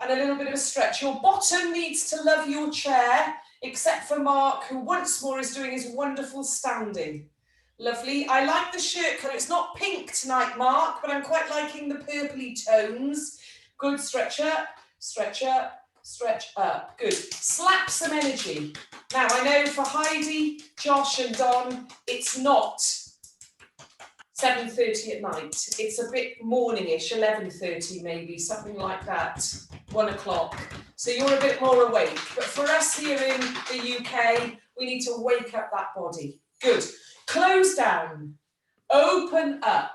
and a little bit of a stretch. Your bottom needs to love your chair, except for Mark, who once more is doing his wonderful standing. Lovely. I like the shirt colour. It's not pink tonight, Mark, but I'm quite liking the purpley tones. Good. Stretch up, stretch up, stretch up. Good. Slap some energy. Now, I know for Heidi, Josh and Don, it's not 7:30 at night. It's a bit morningish, 11:30 maybe, something like that, 1 o'clock. So you're a bit more awake. But for us here in the UK, we need to wake up that body. Good. Close down, open up,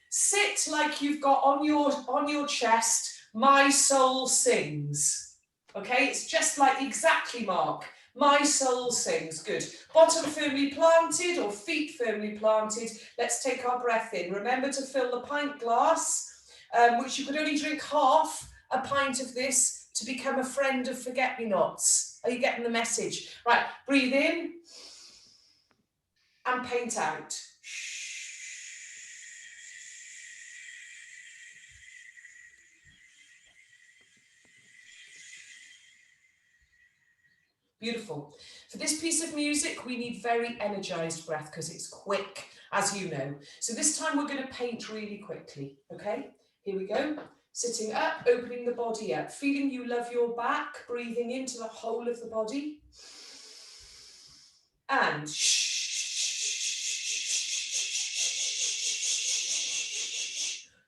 sit like you've got on your chest, my soul sings. Okay, it's just like exactly, Mark. My soul sings. Good. Bottom firmly planted or feet firmly planted. Let's take our breath in. Remember to fill the pint glass, which you could only drink half a pint of this to become a friend of forget-me-nots. Are you getting the message? Right, breathe in and paint out. Beautiful. For this piece of music, we need very energized breath because it's quick, as you know. So this time we're going to paint really quickly, okay? Here we go. Sitting up, opening the body up, feeling you love your back, breathing into the whole of the body. And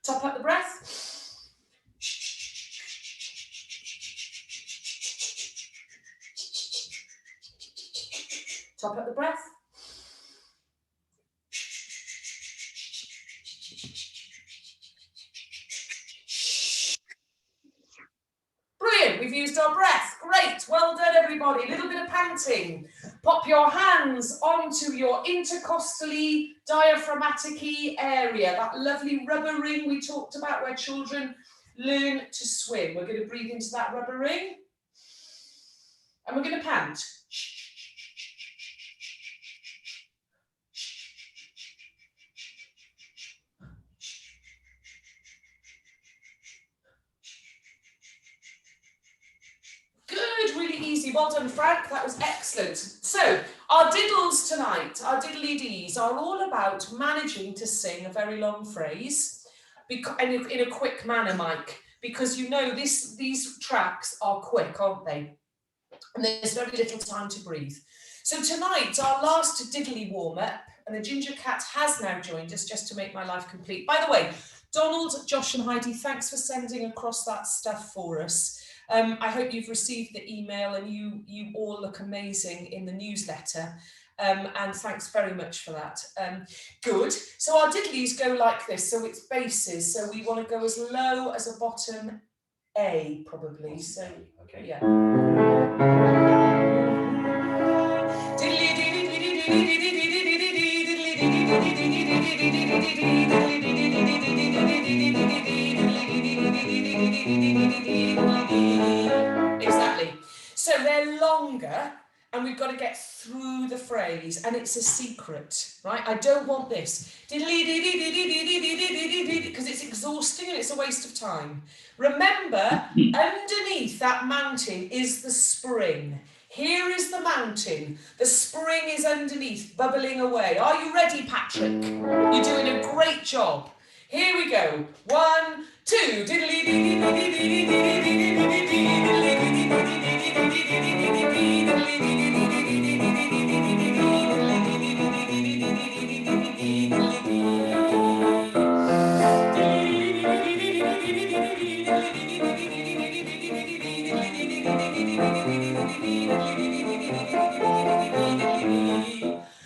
top up the breath. Top up the breath. Brilliant, we've used our breath. Great, well done everybody. A little bit of panting. Pop your hands onto your intercostally, diaphragmatic area, that lovely rubber ring we talked about where children learn to swim. We're going to breathe into that rubber ring and we're going to pant. Good, really easy. Well done, Frank. That was excellent. So our diddles tonight, our diddly-dees, are all about managing to sing a very long phrase and in a quick manner, Mike, because you know these tracks are quick, aren't they? And there's very little time to breathe. So tonight, our last diddly warm-up, and the Ginger Cat has now joined us just to make my life complete. By the way, Donald, Josh and Heidi, thanks for sending across that stuff for us. I hope you've received the email and you all look amazing in the newsletter. And thanks very much for that. Good. So our diddlies go like this. So it's basses. So we want to go as low as a bottom A, probably. So, okay, yeah. Exactly. So they're longer and we've got to get through the phrase and it's a secret, right? I don't want this because it's exhausting and it's a waste of time. Remember, underneath that mountain is the spring. Here is the mountain. The spring is underneath, bubbling away. Are you ready, Patrick? You're doing a great job. Here we go. 1, 2.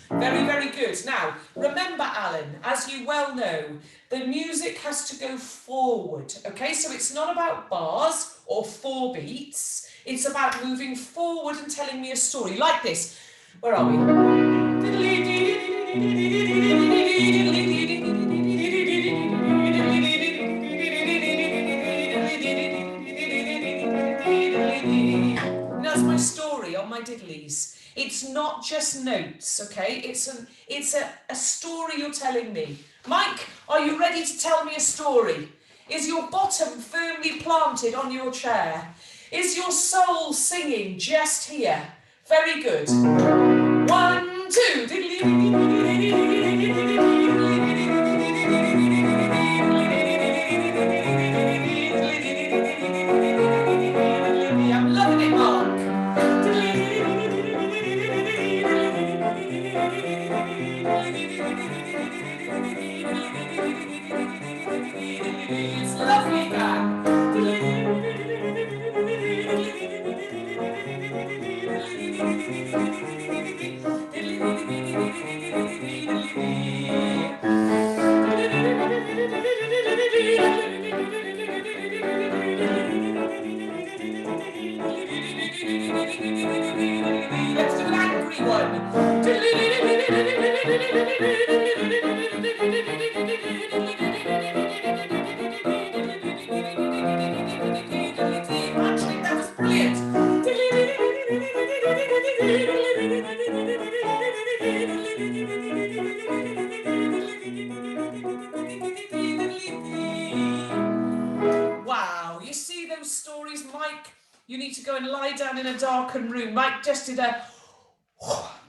Very, very good. Now, remember, Alan, as you well know, the music has to go forward, okay? So it's not about bars or 4 beats. It's about moving forward and telling me a story like this. Where are we? That's my story on my diddlies. It's not just notes, okay? It's a story you're telling me. Mike, are you ready to tell me a story? Is your bottom firmly planted on your chair? Is your soul singing just here? Very good. 1, 2. I'm loving it, Mark. It's lovely, man. Let's do an angry one. Actually, that was brilliant. Wow, you see those stories, Mike? You need to go and lie down in a darkened room. Mike just did a...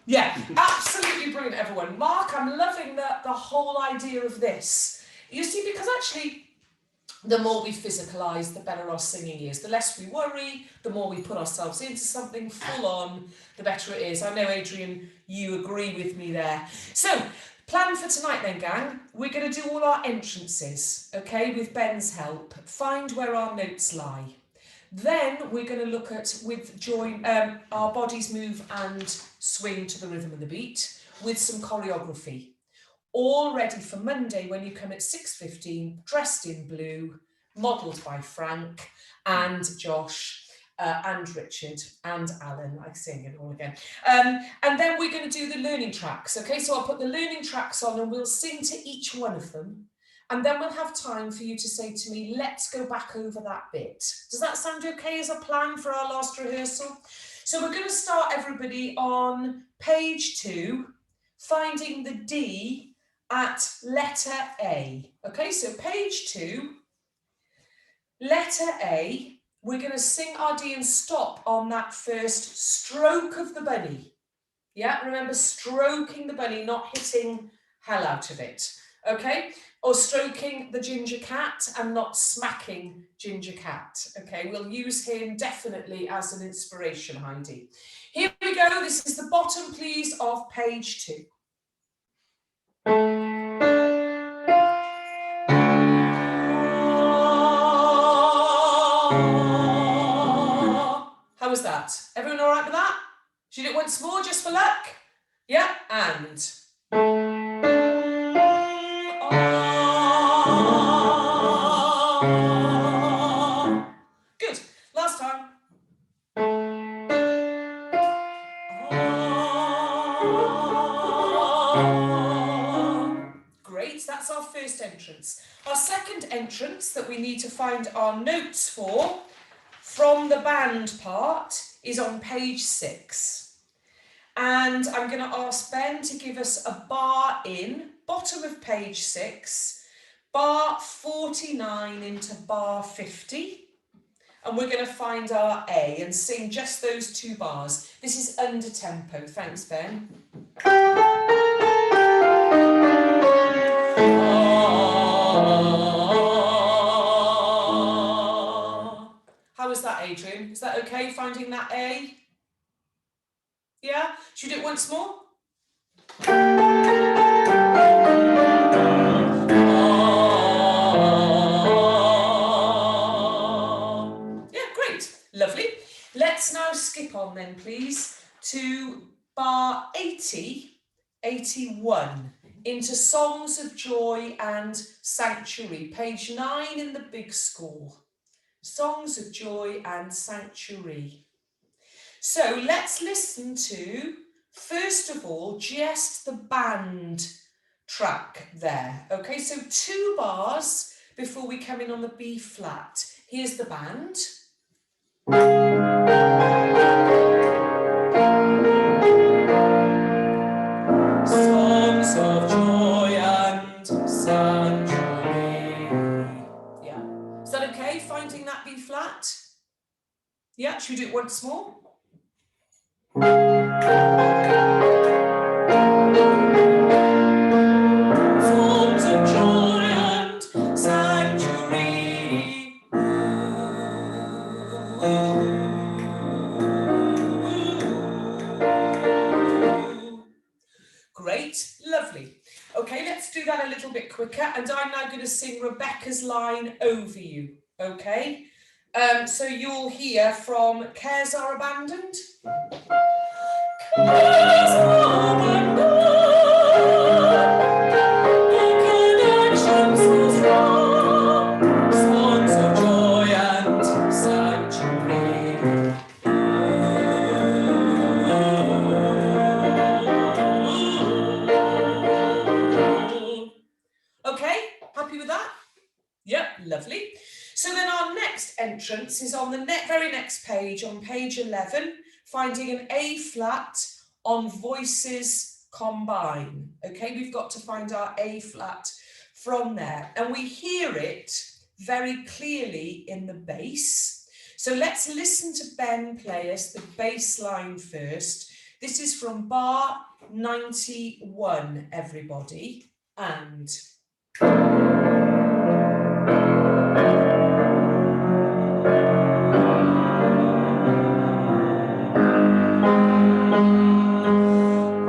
Yeah, absolutely brilliant, everyone. Mark, I'm loving the whole idea of this. You see, because actually, the more we physicalise, the better our singing is. The less we worry, the more we put ourselves into something full on, the better it is. I know, Adrian, you agree with me there. So, plan for tonight then, gang. We're going to do all our entrances, okay, with Ben's help. Find where our notes lie. Then we're going to look at, with join, our bodies move and swing to the rhythm of the beat with some choreography. All ready for Monday when you come at 6:15, dressed in blue, modelled by Frank and Josh and Richard and Alan. I sing it all again. And then we're going to do the learning tracks. Okay, so I'll put the learning tracks on and we'll sing to each one of them. And then we'll have time for you to say to me, let's go back over that bit. Does that sound okay as a plan for our last rehearsal? So we're going to start, everybody, on page 2, finding the D at letter A. Okay, so page 2, letter A, we're going to sing our D and stop on that first stroke of the bunny. Yeah, remember stroking the bunny, not hitting hell out of it. Okay, or stroking the ginger cat and not smacking ginger cat. Okay, we'll use him definitely as an inspiration, Heidi. Here we go. This is the bottom, please, of page 2. How was that? Everyone all right with that? Should we do it once more just for luck? Yeah, and... Good. Last time. Great, that's our first entrance. Our second entrance that we need to find our notes for from the band part is on page 6. And I'm going to ask Ben to give us a bar in, bottom of page 6, bar 49 into bar 50. And we're going to find our A and sing just those 2 bars. This is under tempo. Thanks, Ben. How was that, Adrian? Is that okay, finding that A? Yeah? Should we do it once more? Yeah, great. Lovely. Let's now skip on then, please, to bar 80, 81, into Songs of Joy and Sanctuary, page 9 in the big score. Songs of Joy and Sanctuary. So let's listen to, first of all, just the band track there. Okay, so 2 bars before we come in on the B flat. Here's the band. Songs of Joy and Sanctuary. Yeah. Yeah, should we do it once more? Songs of joy and sanctuary. Great, lovely. Okay, let's do that a little bit quicker, and I'm now going to sing Rebecca's line over you, okay? So you'll hear from Cares Are Abandoned. Cares are abandoned, connections so strong, songs of joy and sanctuary. Okay, happy with that? Yep, lovely. So then our next entrance is on the very next page, on page 11, finding an A flat on Voices Combine. Okay, we've got to find our A flat from there, and we hear it very clearly in the bass. So let's listen to Ben play us the bass line first. This is from bar 91, everybody, and...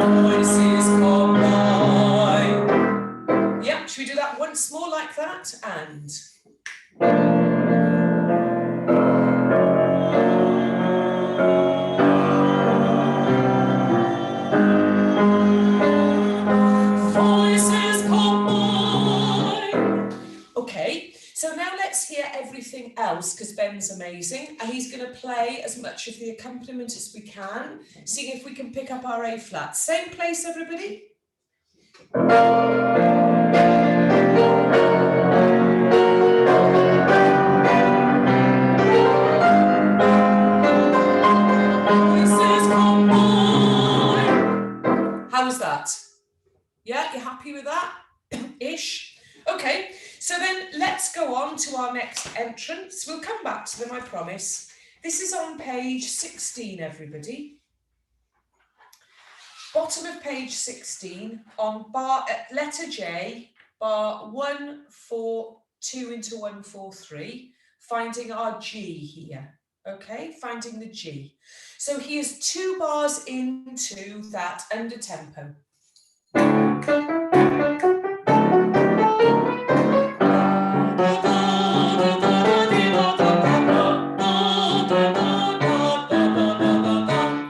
Voices combine. Yeah, should we do that once more like that? And... Voices combine. Okay, so now let's hear everything else, because Ben's amazing, and he's going to play as much of the accompaniment as we can, seeing if we can pick up our A flat. Same place, everybody. How was that? Yeah, you happy with that? Ish. Okay, so then let's go on to our next entrance. We'll come back to them, I promise. This is on page 16, everybody. Bottom of page 16, on letter J, bar 142 into 143, finding our G here. Okay, finding the G. So here's 2 bars into that under tempo.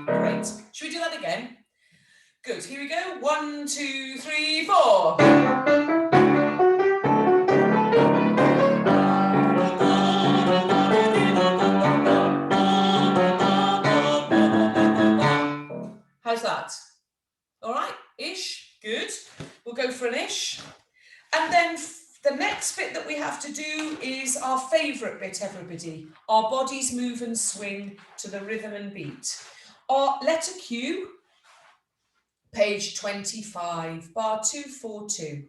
Great. Should we do that again? Good. Here we go. 1, 2, 3, 4. How's that? All right, ish, good. We'll go for an ish. And then the next bit that we have to do is our favourite bit, everybody. Our bodies move and swing to the rhythm and beat. Our letter Q, page 25, bar 242.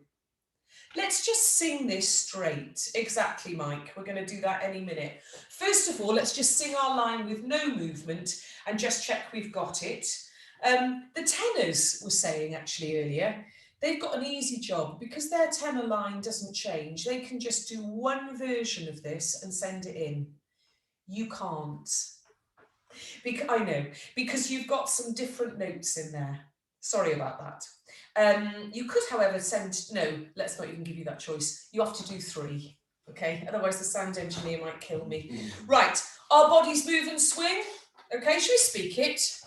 Let's just sing this straight. Exactly, Mike. We're going to do that any minute. First of all, let's just sing our line with no movement and just check we've got it. The tenors were saying actually earlier, they've got an easy job because their tenor line doesn't change. They can just do one version of this and send it in. You can't. I know, because you've got some different notes in there. Sorry about that. You could, however, no, let's not even give you that choice. You have to do 3, okay? Otherwise the sound engineer might kill me. Right, our bodies move and swing. Okay, should we speak it?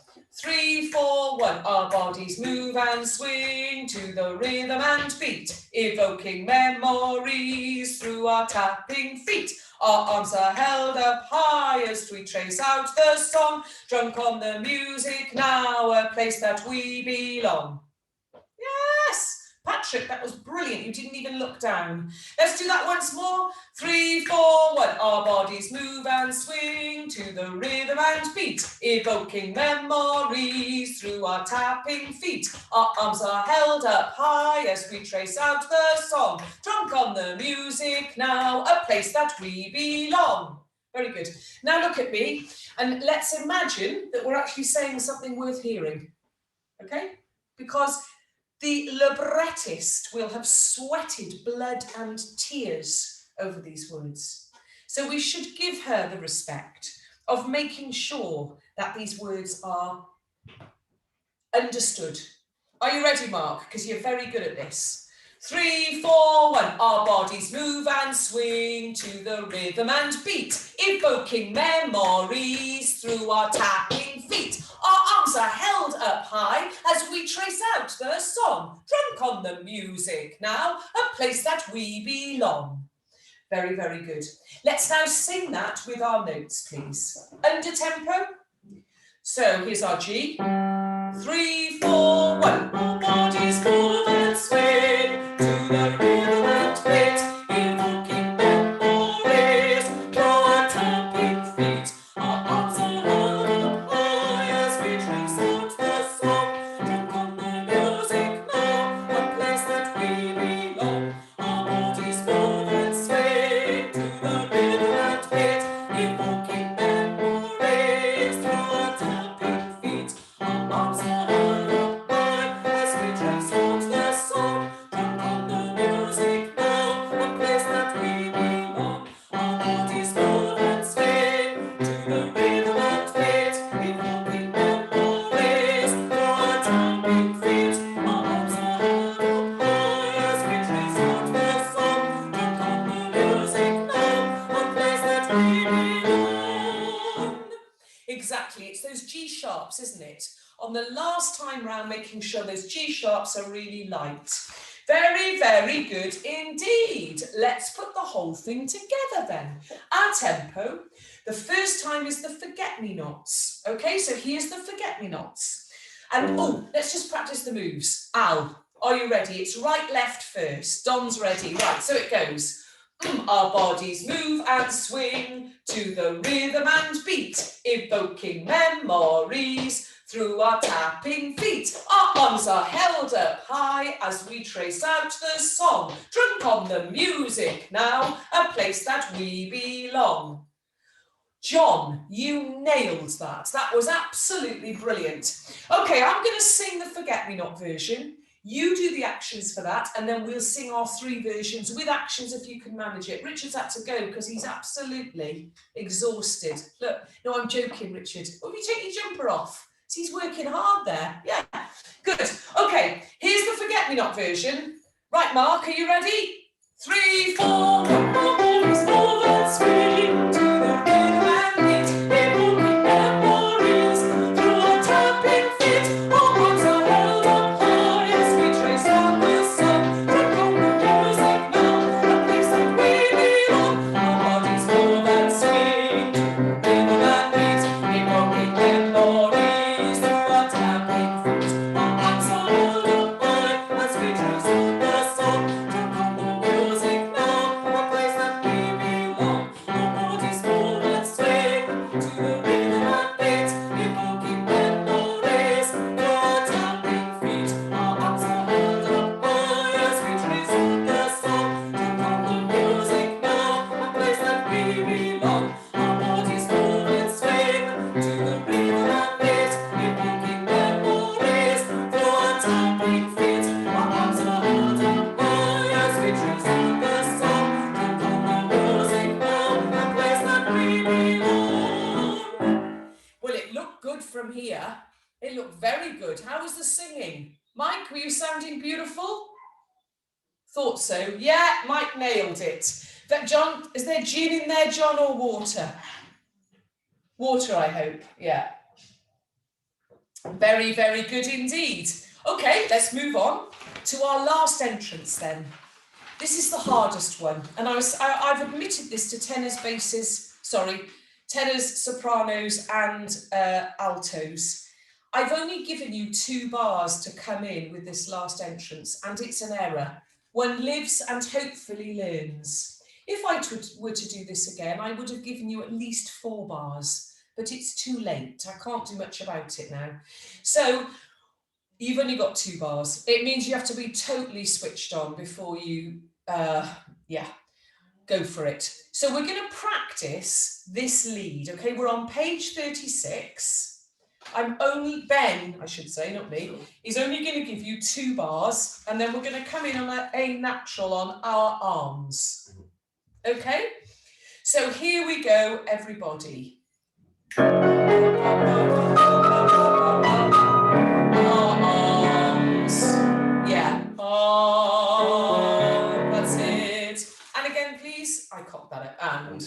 3, 4, 1. Our bodies move and swing to the rhythm and beat, evoking memories through our tapping feet. Our arms are held up high as we trace out the song, drunk on the music now, a place that we belong. Yes! Patrick, that was brilliant. You didn't even look down. Let's do that once more. 3, 4, 1. Our bodies move and swing to the rhythm and beat, evoking memories through our tapping feet. Our arms are held up high as we trace out the song, drunk on the music now, a place that we belong. Very good. Now look at me. And let's imagine that we're actually saying something worth hearing, okay? Because the librettist will have sweated blood and tears over these words. So we should give her the respect of making sure that these words are understood. Are you ready, Mark? Because you're very good at this. 3, 4, 1. Our bodies move and swing to the rhythm and beat, evoking memories through our tapping feet. Our arms are held up high as we trace out the song, drunk on the music now, a place that we belong. Very, very good. Let's now sing that with our notes, please. Under tempo. So here's our G. 3, 4, 1. Our bodies move and swing to the rhythm and beat, evoking memories through our tapping feet. Our arms are held up high as we trace out the song, drunk on the music now, a place that we belong. Our bodies move and swing to the rhythm and beat, evoking memories through our tapping feet. Our arms are held up high as we trace out the song, drunk on the music now, a place that we belong. Our bodies move and swing to the rhythm and beat, evoking memories through our tapping feet. Our arms are held up high as we trace out the song, drunk on the music now, a place that we belong. Exactly, it's those G sharps, isn't it? On the last time round, making sure those G sharps are really light. Very, very good indeed. Let's put the whole thing together then. Our tempo. The first time is the forget-me-nots. Okay, so here's the forget-me-nots. And let's just practice the moves. Al, are you ready? It's right, left first. Don's ready. Right, so it goes. Our bodies move and swing to the rhythm and beat, evoking memories through our tapping feet. Our arms are held up high as we trace out the song, drunk on the music now, a place that we belong. John, you nailed that. That was absolutely brilliant. Okay, I'm going to sing the forget-me-not version. You do the actions for that, and then we'll sing our 3 versions with actions if you can manage it. Richard's had to go because he's absolutely exhausted. Look, no, I'm joking, Richard. Will you take your jumper off? So he's working hard there. Yeah, good. Okay, here's the forget-me-not version. Right, Mark, are you ready? 3, 4, always move and swing to the rhythm and beat, evoking memories through our tapping feet. Our arms are held up high as we trace out the song, drunk on the music now, a place that we belong. Our bodies move and swing to the rhythm and beat, evoking memories through our tapping feet. Our arms are held up high as we trace out the song, drunk on the music now, a place that we belong. Our bodies move and swing to the rhythm and beat, evoking memories through our tapping feet. Our arms are held up high as we trace out the song, drunk on the music now, a place that we belong. Our bodies move and swing to the rhythm and beat, evoking memories through our tapping feet. Our arms are held up high as we trace out the song, drunk on the music now, a place that we belong. Well, it looked good from here. It looked very good. How was the singing? Mike, were you sounding beautiful? Thought so. Yeah, Mike nailed it. That John, is there gin in there, John, or water? Water, I hope. Yeah. Very, very good indeed. Okay, let's move on to our last entrance then. This is the hardest one, and I've admitted this to tenors, basses, tenors, sopranos, and altos. I've only given you 2 bars to come in with this last entrance, and it's an error. One lives and hopefully learns. If I were to do this again, I would have given you at least 4 bars, but it's too late. I can't do much about it now. So you've only got 2 bars. It means you have to be totally switched on before you, Go for it. So we're going to practice this lead, okay? We're on page 36. Ben, I should say, not me, is only going to give you 2 bars, and then we're going to come in on a natural on our arms. Okay? So here we go, everybody. Arms. Yeah. Oh, that's it. And again, please. I cocked that up. And.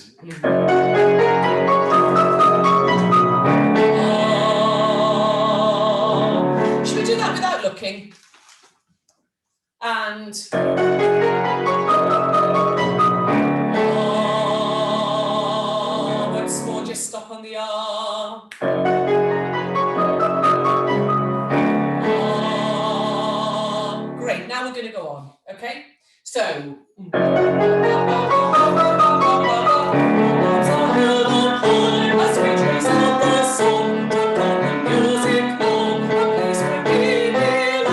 Should we do that without looking? And. Once more, just stop on the R. Great, now we're going to go on, okay? So. As we trace out the song, put on the music long, a place where we belong.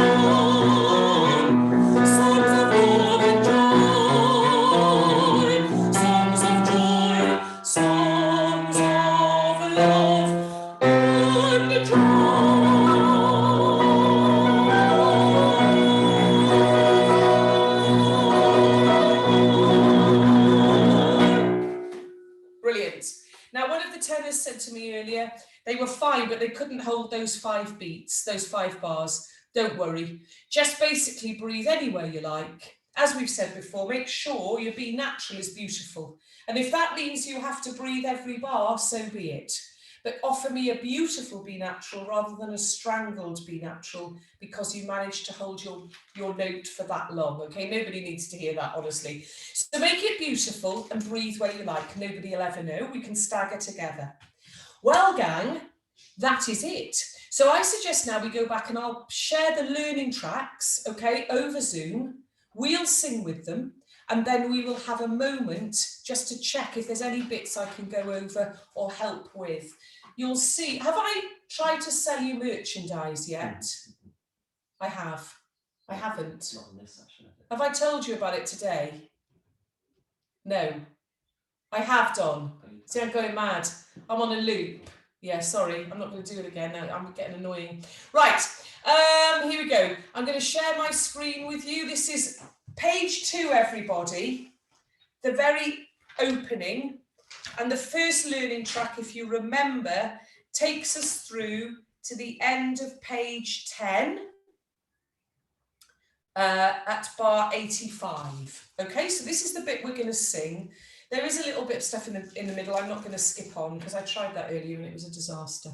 Songs of love and joy, songs of joy, songs of love and joy. Brilliant. Now, one of the tenors said to me earlier, they were fine, but they couldn't hold those 5 beats, those 5 bars. Don't worry. Just basically breathe anywhere you like. As we've said before, make sure your B natural is beautiful. And if that means you have to breathe every bar, so be it. But offer me a beautiful B natural rather than a strangled B natural, because you managed to hold your note for that long, okay? Nobody needs to hear that, honestly. So make it beautiful and breathe where you like. Nobody will ever know. We can stagger together. Well, gang, that is it. So I suggest now we go back and I'll share the learning tracks, okay, over Zoom. We'll sing with them. And then we will have a moment just to check if there's any bits I can go over or help with. You'll see. Have I tried to sell you merchandise yet? I have. I haven't. Not in this session, Have I told you about it today? No. I have done. See, I'm going mad. I'm on a loop. Yeah, sorry. I'm not going to do it again. No, I'm getting annoying. Right. Here we go. I'm going to share my screen with you. This is page 2, everybody. The very opening. And the first learning track, if you remember, takes us through to the end of page 10 at bar 85. Okay, so this is the bit we're going to sing. There is a little bit of stuff in the middle I'm not going to skip on because I tried that earlier and it was a disaster.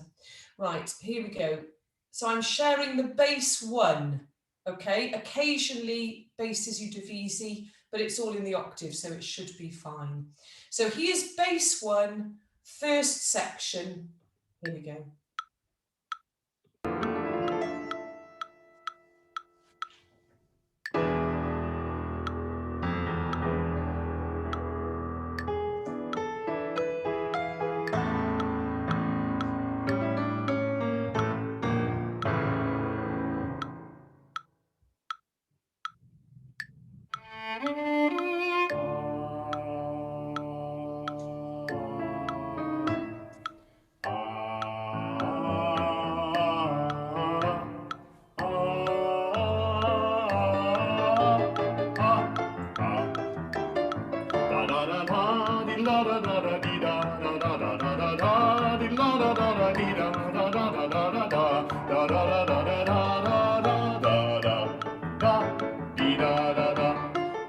Right, here we go. So I'm sharing the bass 1. Okay, occasionally basses you divisi, but it's all in the octave, so it should be fine. So here's bass 1, first section. Here we go.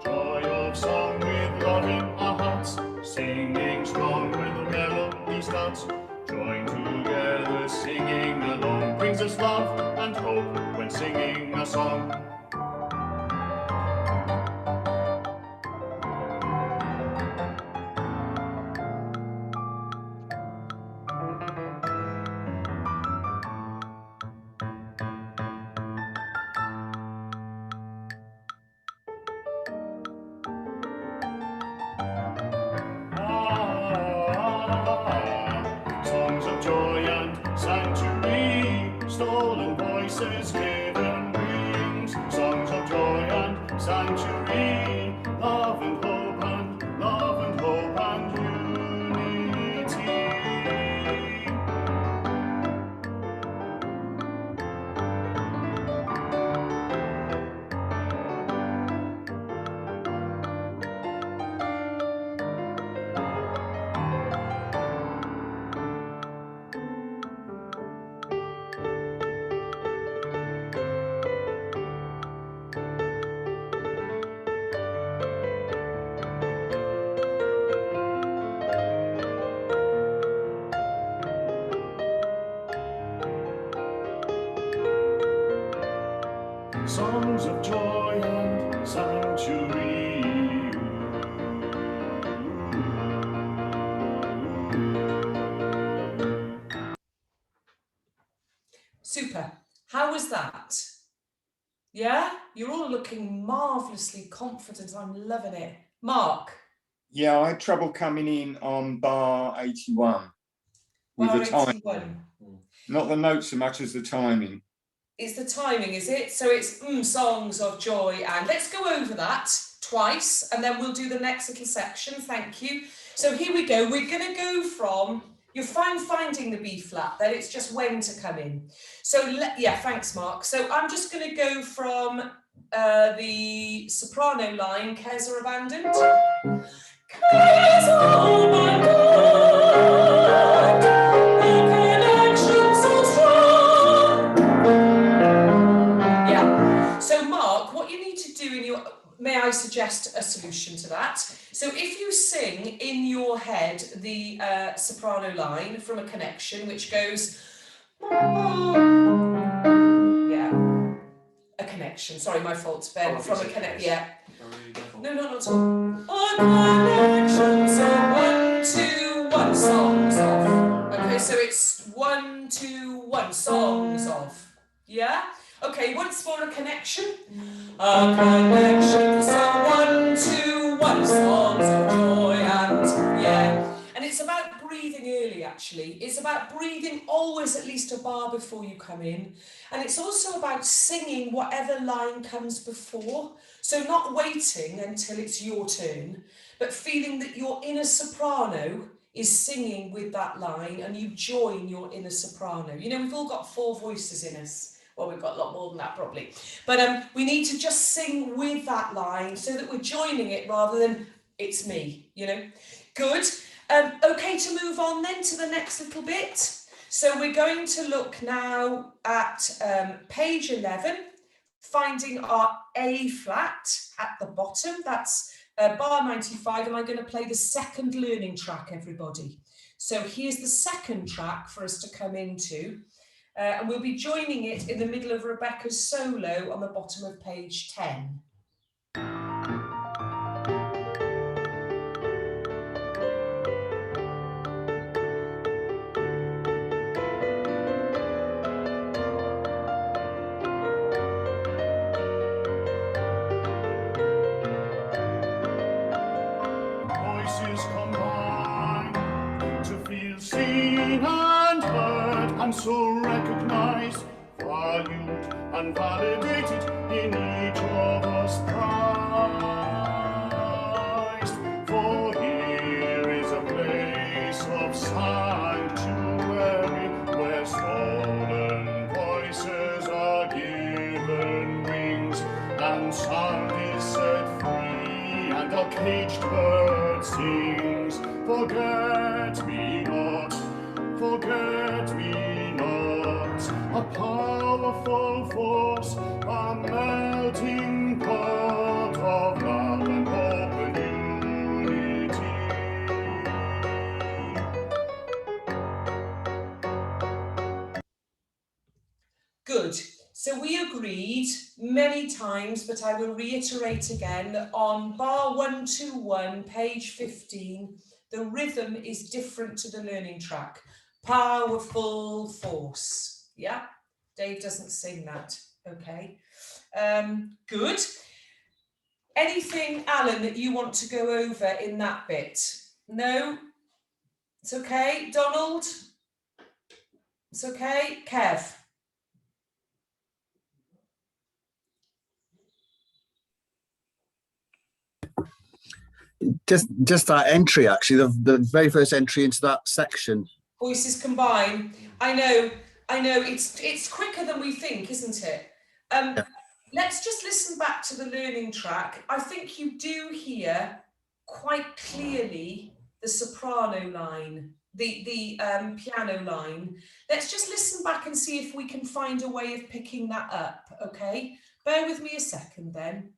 Joy of song with love in our hearts, singing strong when the melody starts. Join together, singing along brings us love and hope when singing a song. Songs of joy and sanctuary, stolen voices given wings. Songs of joy and sanctuary, love and hope and love Super. How was that? Yeah? You're all looking marvellously confident. I'm loving it. Mark? Yeah, I had trouble coming in on bar 81 with Bar the time. 81. Not the notes so much as the timing. It's the timing, is it? So it's songs of joy, and let's go over that twice and then we'll do the next little section. Thank you. So here we go. We're going to go from, you're finding the B flat, then it's just when to come in. So yeah, thanks Mark. So I'm just going to go from the soprano line, Cares Are Abandoned. Cares are my God, the connection so strong. Yeah. So Mark, what you need to do in your, may I suggest a solution to that? So if you sing in your head the soprano line from a connection, which goes, yeah, a connection. Sorry, my fault, Ben. From a connection, yeah. No, not at all. A connection. So 1, 2, 1, songs off. Okay, so it's 1, 2, 1, songs off. Yeah. Okay, once more a connection. A connection. So 1, 2, 1, songs of joy and yeah. And it's about breathing early, actually. It's about breathing always at least a bar before you come in. And it's also about singing whatever line comes before. So not waiting until it's your turn, but feeling that your inner soprano is singing with that line and you join your inner soprano. You know, we've all got 4 voices in us. Well, we've got a lot more than that probably. But we need to just sing with that line so that we're joining it rather than it's me, you know. Good. Okay to move on then to the next little bit. So we're going to look now at page 11, finding our A flat at the bottom. That's bar 95, and I'm going to play the second learning track, everybody. So here's the second track for us to come into. And we'll be joining it in the middle of Rebecca's solo on the bottom of page 10. Voices combine to feel seen and heard, and so recognized, valued and validated in each of us prized. For here is a place of sanctuary where stolen voices are given wings and sound is set free and a caged bird sings. Forget me not, a powerful force, a melting pot of love and hope and unity. Good. So we agreed many times, but I will reiterate again that on bar 121, page 15, the rhythm is different to the learning track. Powerful force. Yeah, Dave doesn't sing that. Okay. Good. Anything, Alan, that you want to go over in that bit? No? It's okay. Donald? It's okay. Kev? Just that entry, actually, the very first entry into that section. Voices combine. I know. It's quicker than we think, isn't it? Yeah. Let's just listen back to the learning track. I think you do hear quite clearly the soprano line, the piano line. Let's just listen back and see if we can find a way of picking that up, okay? Bear with me a second then.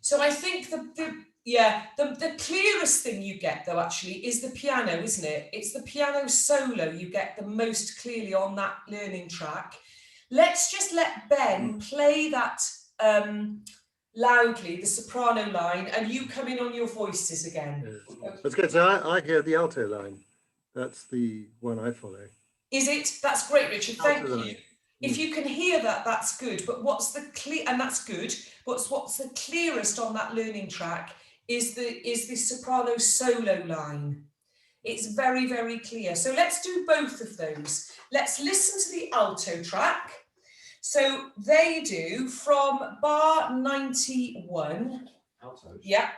So I think the clearest thing you get though actually is the piano, isn't it? It's the piano solo you get the most clearly on that learning track. Let's just let Ben play that loudly, the soprano line, and you come in on your voices again. Yes. That's good. So I hear the alto line. That's the one I follow. Is it? That's great, Richard. Thank Alto you. line. If you can hear that, that's good. But what's the clear? And that's good. But what's the clearest on that learning track is the soprano solo line. It's very, very clear. So let's do both of those. Let's listen to the alto track. So they do from bar 91. Altos. Yeah.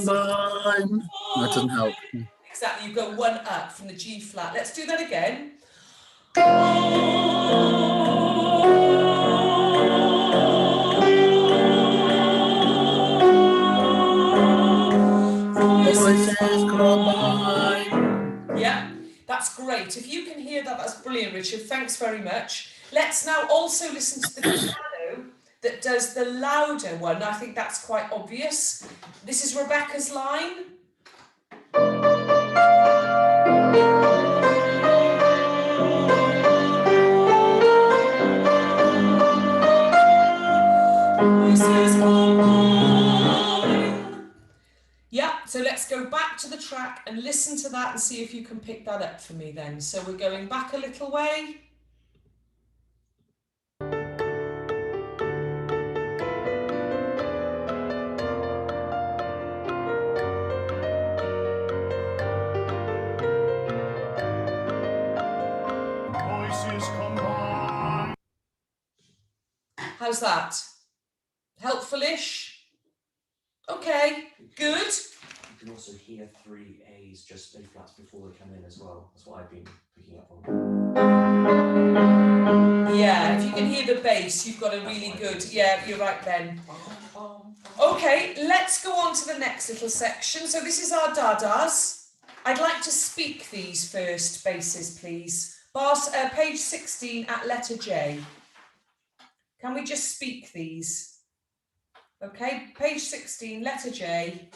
Combine. That doesn't help. Exactly, you go one up from the G flat. Let's do that again. Voices combine. Yeah, that's great. If you can hear that, that's brilliant, Richard. Thanks very much. Let's now also listen to the piano that does the louder one. I think that's quite obvious. This is Rebecca's line. Yeah, so let's go back to the track and listen to that and see if you can pick that up for me then. So we're going back a little way. Voices combine. How's that? Helpful-ish? Okay, good. You can also hear 3 A's, just A flats before they come in as well. That's what I've been picking up on. Yeah, if you can hear the bass, you've got a really good, yeah, you're right then. Okay, let's go on to the next little section. So this is our dadas. I'd like to speak these first basses, please. Page 16 at letter J. Can we just speak these? Okay, page 16, letter J.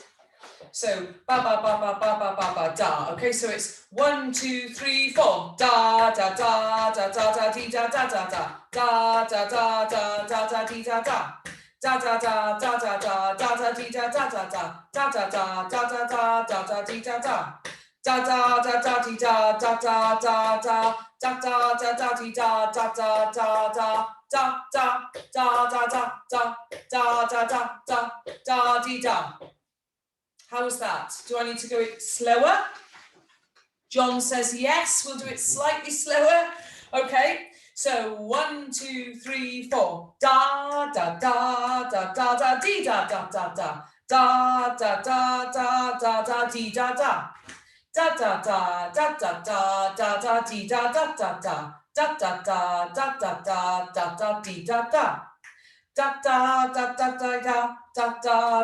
So ba ba ba ba ba ba ba ba da. Okay, so it's 1, 2, 3, 4. Da da da da da da dee da da da da da da da da da da dee da da da da da da da da da da dee da da da da da da da da da da da dee da da da da da da dee da da da da da da da da da dee da da da da da da da da da da da da da da da da dee da. How's that? Do I need to go it slower? John says yes. We'll do it slightly slower. Okay. So 1, 2, 3, 4. Da da da da da da dee da da da da da da da da da da dee da da da da da da da da da da dee da da da da da da da da da da da da dee da da da da da da da da da da da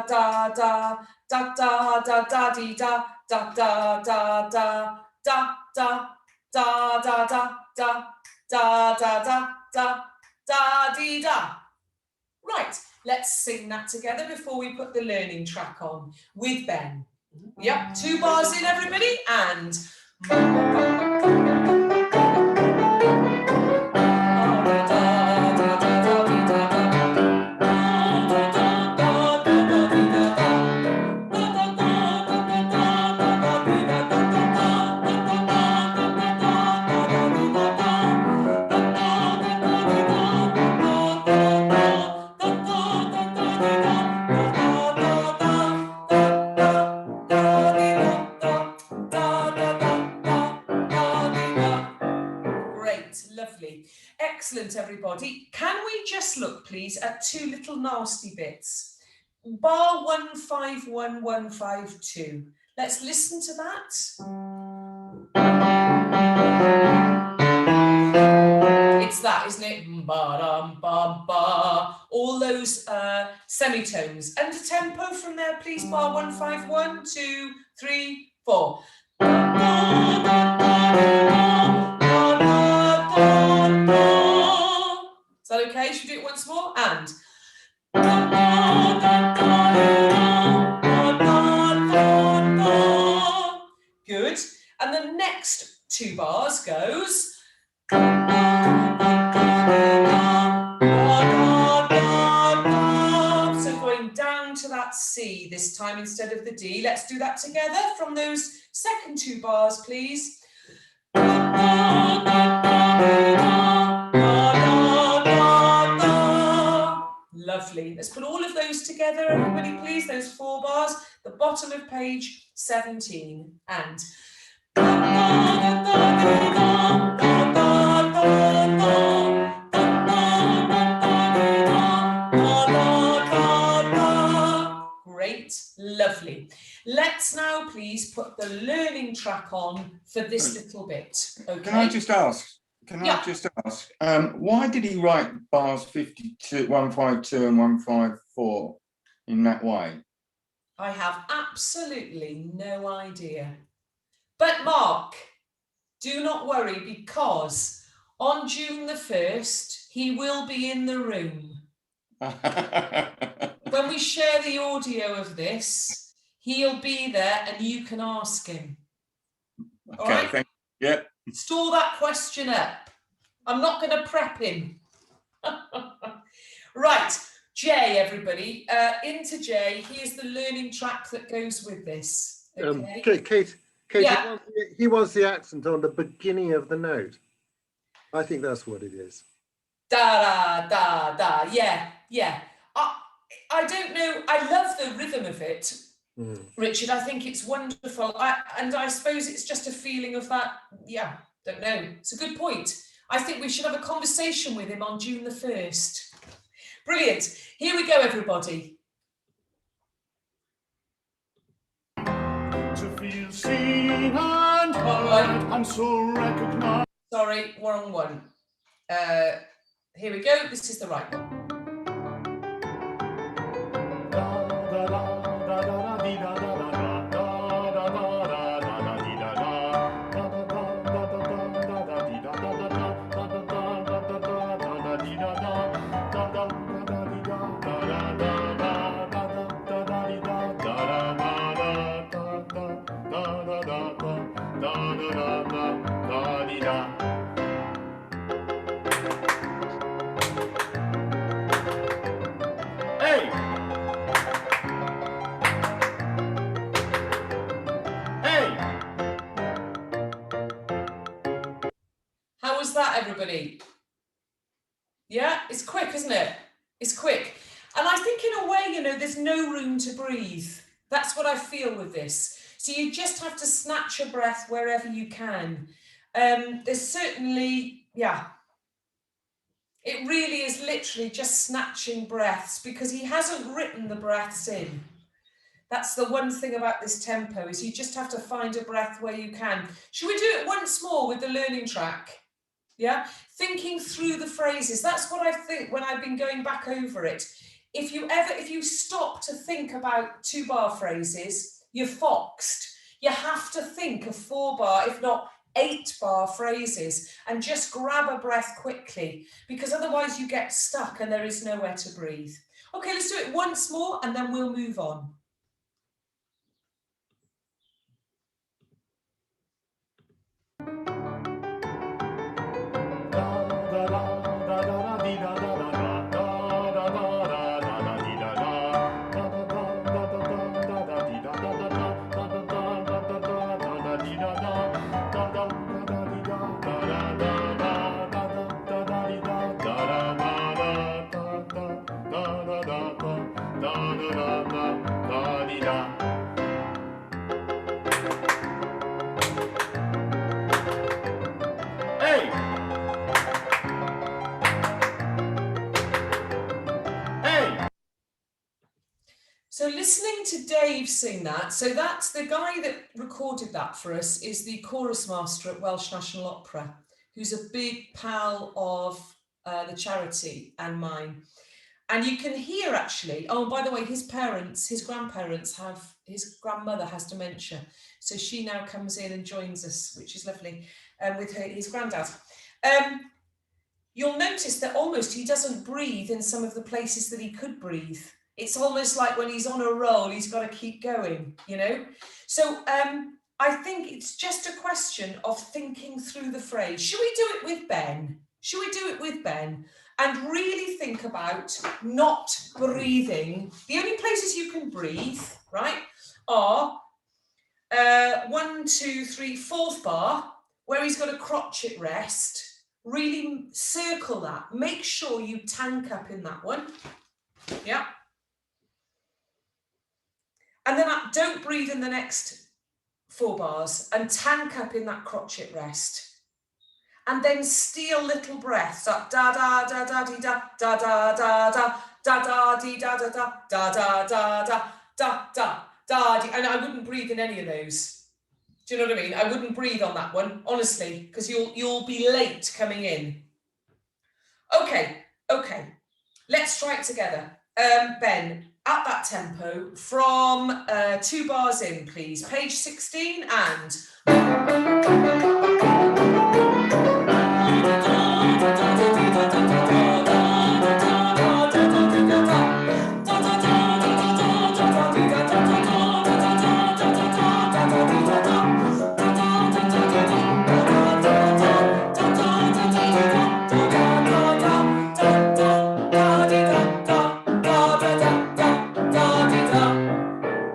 da da da da dee da da da da da da da da da da da da da da da dee da. Right, let's sing that together before we put the learning track on with Ben. Yep, 2 bars in, everybody, and lovely. Excellent, everybody. Can we just look, please, at 2 little nasty bits? Bar 151152. Let's listen to that. It's that, isn't it? Ba-dum-ba-ba. All those semitones. And the tempo from there, please. Bar 151, 2, 3, 4. Is that okay? Should we do it once more? And good. And the next 2 bars goes. So going down to that C this time instead of the D. Let's do that together from those second 2 bars, please. Lovely. Let's put all of those together, everybody, please. Those 4 bars, the bottom of page 17. And great, lovely. Let's now please put the learning track on for this little bit. Okay. Can I just ask? Why did he write bars 52, 152 and 154 in that way? I have absolutely no idea. But Mark, do not worry, because on June the 1st, he will be in the room. When we share the audio of this, he'll be there and you can ask him. Okay, all right? thank you. Yep. Store that question up. I'm not going to prep him. Right, J, everybody. Into J, here's the learning track that goes with this. Okay. Kate, Yeah. he wants the accent on the beginning of the note. I think that's what it is. Da, da, da, da. Yeah, yeah. I don't know. I love the rhythm of it, Richard. I think it's wonderful. And I suppose it's just a feeling of that. Yeah, don't know. It's a good point. I think we should have a conversation with him on June the 1st. Brilliant. Here we go, everybody. To feel seen and heard and so recognized. Sorry, wrong one. Here we go. This is the right one. How was that, everybody? Yeah, it's quick, isn't it? It's quick. And I think in a way, you know, there's no room to breathe. That's what I feel with this. So you just have to snatch your breath wherever you can. There's certainly, yeah, it really is literally just snatching breaths because he hasn't written the breaths in. That's the one thing about this tempo is you just have to find a breath where you can. Should we do it once more with the learning track? Yeah, thinking through the phrases. That's what I think when I've been going back over it. If you stop to think about 2-bar phrases, you're foxed. You have to think of 4-bar, if not 8-bar phrases, and just grab a breath quickly, because otherwise you get stuck and there is nowhere to breathe. Okay, let's do it once more and then we'll move on. So listening to Dave sing that, so that's the guy that recorded that for us is the chorus master at Welsh National Opera, who's a big pal of the charity and mine. And you can hear actually, oh, by the way, his grandparents his grandmother has dementia. So she now comes in and joins us, which is lovely, with his granddad. You'll notice that almost he doesn't breathe in some of the places that he could breathe. It's almost like when he's on a roll, he's got to keep going, you know? So I think it's just a question of thinking through the phrase. Should we do it with Ben? Should we do it with Ben? And really think about not breathing. The only places you can breathe, right, are 1, 2, 3, 4th bar, where he's got a crotchet rest. Really circle that. Make sure you tank up in that one. Yeah. And then don't breathe in the next 4 bars and tank up in that crotchet rest. And then steal little breaths up, da da da da dee da da da da da da da dee da da da da da da da da da da dee. And I wouldn't breathe in any of those. Do you know what I mean? I wouldn't breathe on that one, honestly, because you'll be late coming in. Okay. Let's try it together. Ben, at that tempo, from 2 bars in, please. Page 16 and.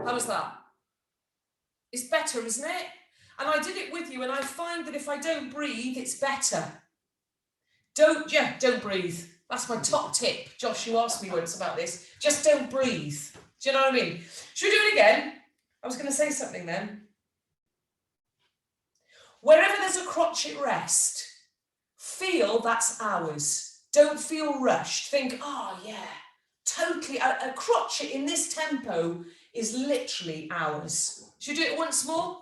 How's that? It's better, isn't it? And I did it with you, and I find that if I don't breathe, it's better. Don't breathe. That's my top tip. Josh, you asked me once about this. Just don't breathe. Do you know what I mean? Should we do it again? I was going to say something then. Wherever there's a crotchet rest, feel that's ours. Don't feel rushed. Think, oh yeah, totally. A crotchet in this tempo is literally ours. Should we do it once more?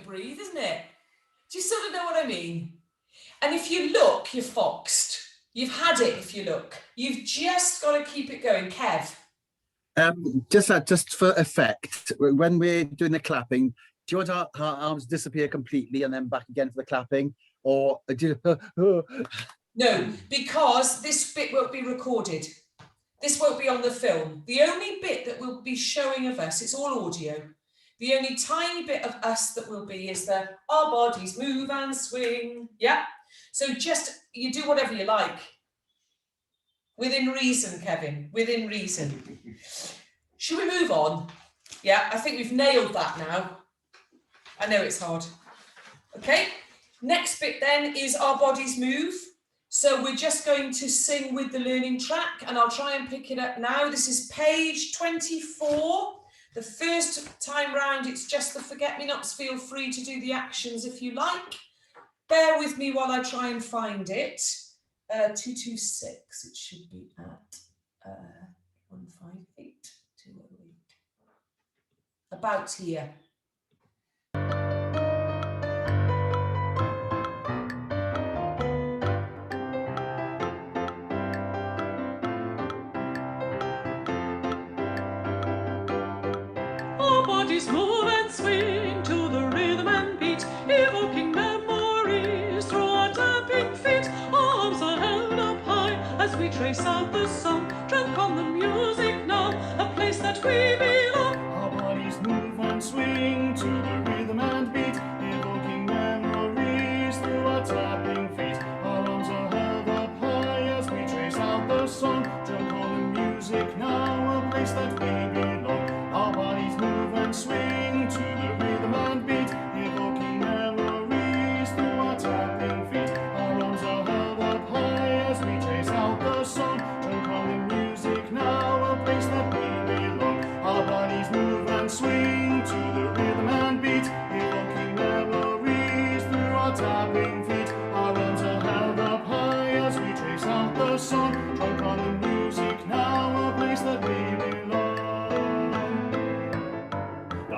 Breathe, isn't it? Do you sort of know what I mean? And if you look, you're foxed. You've had it if you look. You've just got to keep it going. Kev? Just for effect, when we're doing the clapping, do you want our arms disappear completely and then back again for the clapping? Or do you... No, because this bit won't be recorded. This won't be on the film. The only bit that will be showing of us, it's all audio. The only tiny bit of us that will be is our bodies move and swing. Yeah. So just, you do whatever you like. Within reason, Kevin, within reason. Should we move on? Yeah, I think we've nailed that now. I know it's hard. Okay. Next bit then is our bodies move. So we're just going to sing with the learning track, and I'll try and pick it up now. This is page 24. The first time round, it's just the forget-me-nots. Feel free to do the actions if you like. Bear with me while I try and find it. 226, it should be at 158, 208. About here. Move and swing to the rhythm and beat, evoking memories through our tapping feet. Arms are held up high as we trace out the song, drunk on the music now, a place that we belong. Our bodies move and swing to the rhythm and beat, evoking memories through our tapping feet. Our arms are held up high as we trace out the song, drunk on the music now, a place that we belong. Our bodies move and swing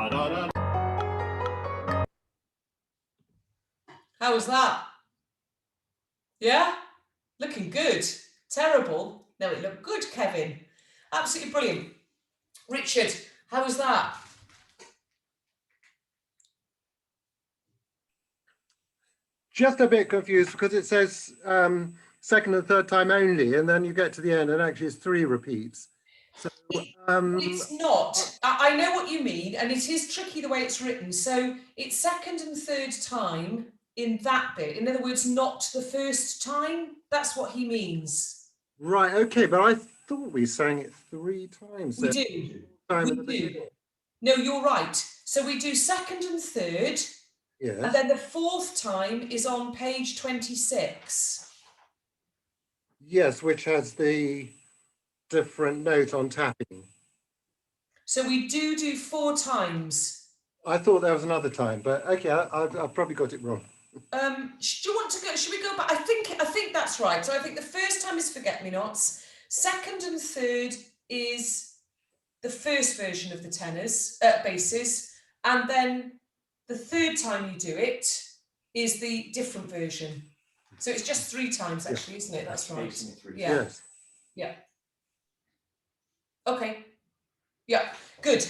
Da da da. How was that? Yeah? Looking good. Terrible. No, it looked good, Kevin. Absolutely brilliant. Richard, how was that? Just a bit confused because it says second and third time only, and then you get to the end and actually it's 3 repeats. So It's not. I know what you mean, and it is tricky the way it's written. So it's second and third time in that bit. In other words, not the first time. That's what he means. right, okay, but I thought we sang it 3 times. We So do. time We at the do. beginning. No, you're right. So we do second and third, and Yes. then the fourth time is on page 26. Yes, which has the different note on tapping. So we do 4 times. I thought there was another time, but okay, I've probably got it wrong. Do you want to go? Should we go back? I think that's right. So I think the first time is Forget-Me-Nots. Second and third is the first version of the tenors, basses, and then the third time you do it is the different version. So it's just 3 times actually, isn't it? That's right. Basing it through. Yeah. Yes. Yeah. Okay. Yeah, good.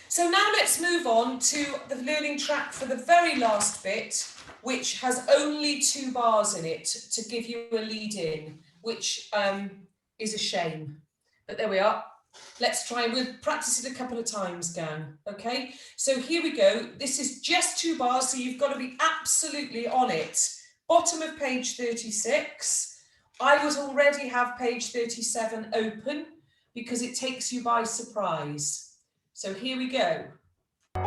So now let's move on to the learning track for the very last bit, which has only 2 bars in it to give you a lead in, which is a shame. But there we are. Let's try. We'll practice it a couple of times, gang. Okay, so here we go. This is just 2 bars, so you've got to be absolutely on it. Bottom of page 36. I would already have page 37 open because it takes you by surprise. So here we go. Our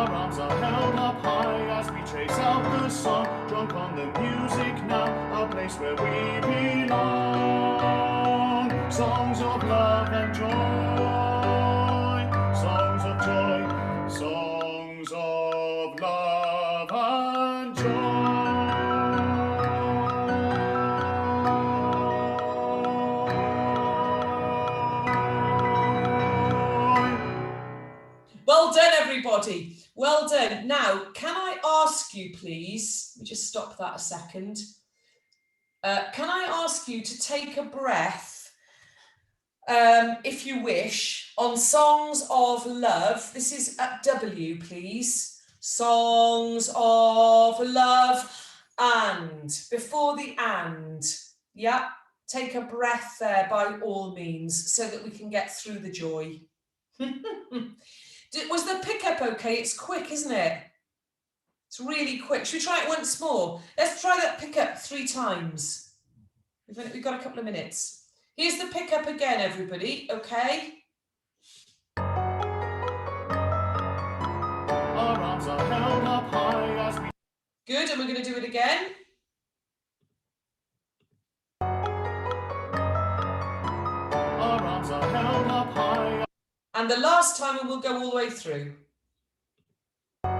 arms are held up high as we chase out the sun, drunk on the music now, a place where we belong. Songs of love and joy, songs of joy, songs of love and joy. Well done, everybody. Well done. Now, can I ask you, please, let me just stop that a second. Can I ask you to take a breath, if you wish, on Songs of Love. This is at W, please. Songs of Love and. Before the and. Yeah, take a breath there by all means so that we can get through the joy. Was the pickup okay? It's quick, isn't it? It's really quick. Should we try it once more? Let's try that pickup 3 times. We've got a couple of minutes. Here's the pickup again, everybody, okay? Our arms are held up high as we Good, and we're going to do it again. Our arms are held up high. And the last time we will go all the way through. Our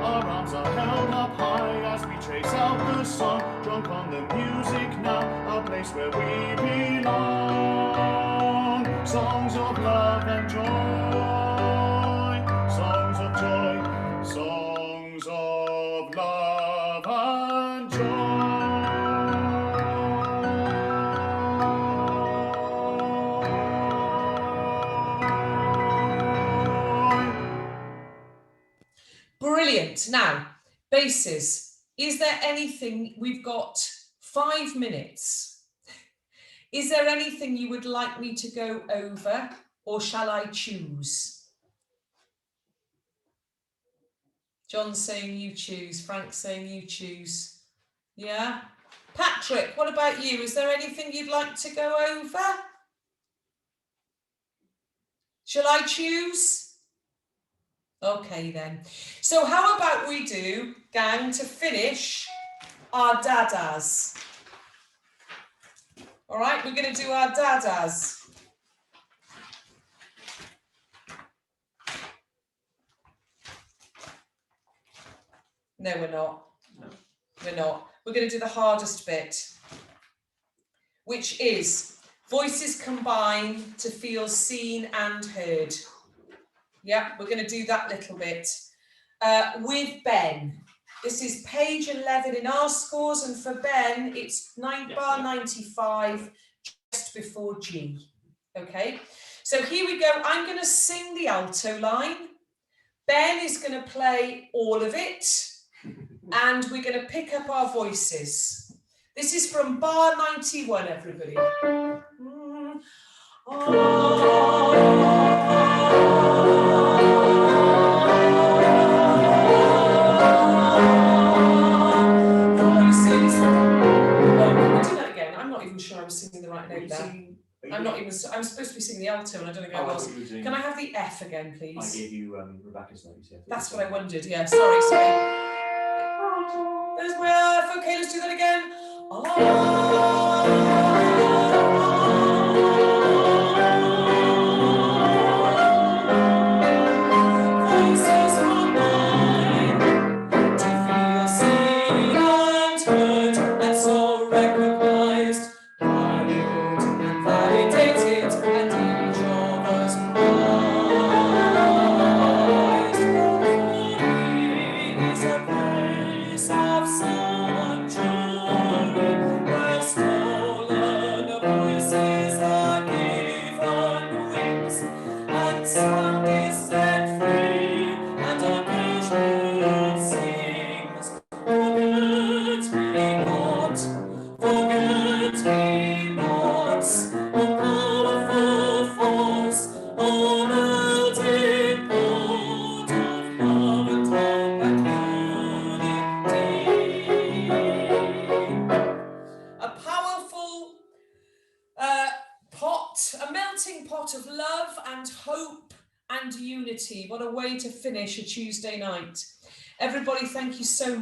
arms are held up high as we chase out the sun, drunk on the music now, a place where we belong. Songs of love and joy, songs of joy, songs of love and joy. Brilliant. Now, basses. Is there anything, we've got 5 minutes. Is there anything you would like me to go over, or shall I choose? John's saying you choose, Frank's saying you choose. Yeah? Patrick, what about you? Is there anything you'd like to go over? Shall I choose? Okay then. So how about we do, gang, to finish, our dadas. All right, we're going to do our dadas. No, we're not. No. We're not. We're going to do the hardest bit, which is Voices combine to feel seen and heard. Yeah, we're going to do that little bit with Ben. This is page 11 in our scores, and for Ben, it's bar 95, just before G. Okay, so here we go. I'm going to sing the alto line. Ben is going to play all of it, and we're going to pick up our voices. This is from bar 91, everybody. I'm not even sure I was singing the right note there. I'm supposed to be singing the alto and I don't think I was. Can I have the F again, please? I gave you Rebecca's notes. Yeah, that's what I wondered. Yeah, sorry. There's my F. Okay, let's do that again. Voices combine to feel seen and heard, and so recognized, valued and validated, and each of us prized. Glory is a place of sanctuary, where stolen voices are given wings, and sound is set free, and our nation sings. Forget me not, forget me not, O powerful force, O melting pot of love and hope and unity. A powerful pot, a melting pot of love and hope and unity. What a way to finish a Tuesday night. Everybody, thank you so much.